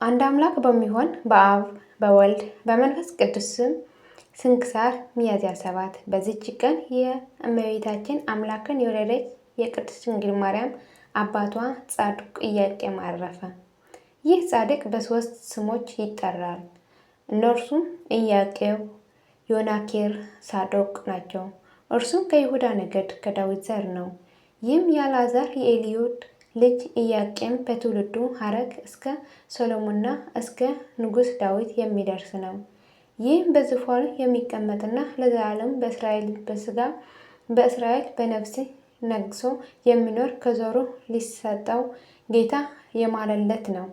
አንድ አምላክ በሚሆን በአብ በወልድ በመንፈስ ቅዱስ ስም ስንክሳር ሚያዝያ 7 በዚች ቀን የእመቤታችን አምላክን የወለደች የቅድስት ድንግል ማርያም አባቷ ጻድቁ ኢያቄም አረፈ። ይህ ጻድቅ በሶስት ስሞች ይጠራል። እነርሱም ኢያቄም፣ ዮናኬር፣ ሳዶቅ ናቸው። እርሱም ከይሁዳ ነገድ ከዳዊት ዘር ነው። ይህም የአልዓዛር የኤልዮድ ልጅ ኢያቄም በትውልዱ ሐረግ እስከ ሰሎሞንና እስከ ንጉሥ ዳዊት የሚደርስ ነው። ይህም በዙፋኑ የሚቀመጥና ለዘላለም በእስራኤል በሥጋ በእስራኤል በነፍስ ነግሶ የሚኖር ከዘሩ ሊሰጠው ጌታ የማለለት ነው።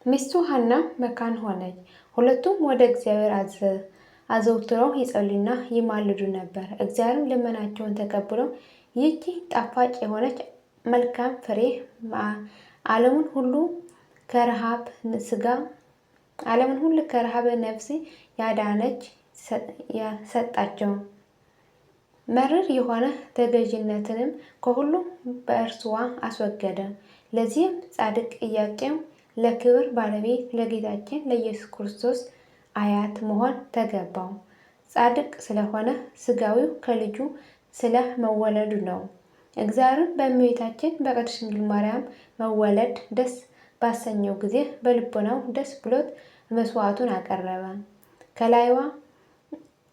ሚስቱ ሐና መካን ሆነች። ሁለቱም ወደ እግዚአብሔር አዘውትረው ይጸልዩና ይማልዱ ነበር። እግዚአብሔርም ልመናቸውን ተቀብሎ ይህች ጣፋጭ የሆነች መልካም ፍሬ ዓለምን ሁሉ ከረሃብ ነፍስ ያዳነች ሰጣቸው። መርር የሆነ ተገዥነትንም ከሁሉ በእርስዋ አስወገደ። ለዚህም ጻድቅ ኢያቄም ለክብር ባለቤት ለጌታችን ለኢየሱስ ክርስቶስ አያት መሆን ተገባው። ጻድቅ ስለሆነ ሥጋዊው ከልጁ ስለ መወለዱ ነው። እግዚአብሔርን በእመቤታችን በቅድስት ድንግል ማርያም መወለድ ደስ ባሰኘው ጊዜ በልቦናው ደስ ብሎት መስዋዕቱን አቀረበ። ከላይዋ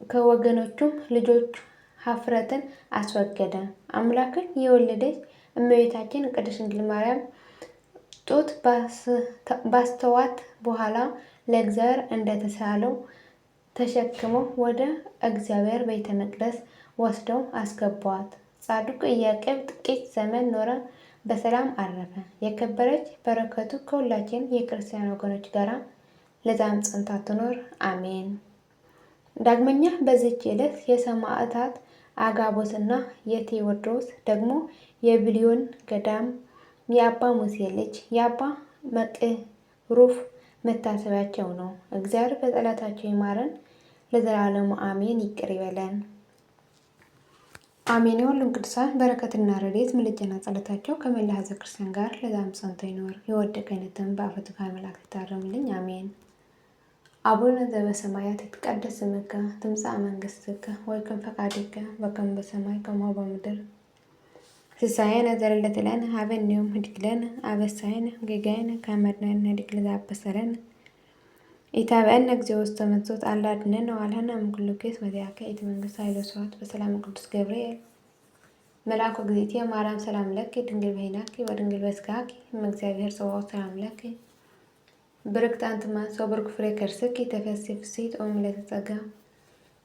ከወገኖቹም ልጆች ኀፍረትን አስወገደ። አምላክን የወለደች እመቤታችን ቅድስት ድንግል ማርያም ጡት ባስተዋት በኋላ ለእግዚአብሔር እንደተሳለው ተሸክመው ወደ እግዚአብሔር ቤተ መቅደስ ወስደው አስገቧት። ጻድቁ ኢያቄም ጥቂት ዘመን ኖረ፣ በሰላም አረፈ። የከበረች በረከቱ ከሁላችን የክርስቲያን ወገኖች ጋር ለዘላለሙ ጸንታ ትኖር አሜን። ዳግመኛ በዚች ዕለት የሰማዕታት አጋቦትና የቴዎድሮስ ደግሞ የብሊዮን ገዳም የአባ ሙሴ ልጅ የአባ መቅሩፍ መታሰቢያቸው ነው። እግዚአብሔር በጸሎታቸው ይማረን ለዘላለሙ አሜን። ይቅር ይበለን አሜን። የሁሉም ቅዱሳን በረከትና ረድኤት ምልጃና ጸሎታቸው ከመላ ሕዝበ ክርስቲያን ጋር ለዘላለሙ ጸንቶ ይኖር። የወደቀ አይነትም በአፈ ትካይ መላእክት ይታረምልኝ አሜን። አቡነ ዘበሰማያት ይትቀደስ ስምከ ትምጻእ መንግሥትከ ወይኩን ፈቃድከ በከመ በሰማይ ከማሁ በምድር ሲሳየነ ዘለለዕለትነ ሀበነ ዮም ህድግ ለነ አበሳየነ ጌጋየነ ከመ ንሕነኒ ንህድግ ለዘአበሰለነ ኢታብአነ እግዚኦ ውስተ መንሱት አላ አድኅነነ ወባልሐነ እምኩሉ ኬስ ወዚአከ ኢቲ መንግሥት ኃይለ ወስብሐት በሰላም ቅዱስ ገብርኤል መልአኩ እግዝእትየ ማርያም ሰላም ለኪ ድንግል በኅሊናኪ ወድንግል በሥጋኪ እም እግዚአብሔር ጸባኦት ሰላም ለኪ ብርክት አንቲ እምአንስት ወብሩክ ፍሬ ከርሥኪ ተፈሥሒ ፍሥሕት ኦ ምልዕተ ጸጋ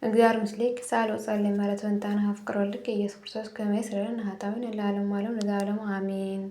እግዚአብሔር ምስሌኪ ሣህል ወጸልይ ምሕረተ ወእንታነ ፍቅር ወልድኪ ኢየሱስ ክርስቶስ ከመ ይስረይ ለነ ኃጣውኢነ ለዓለሙ ዓለም ለዘላለሙ አሜን።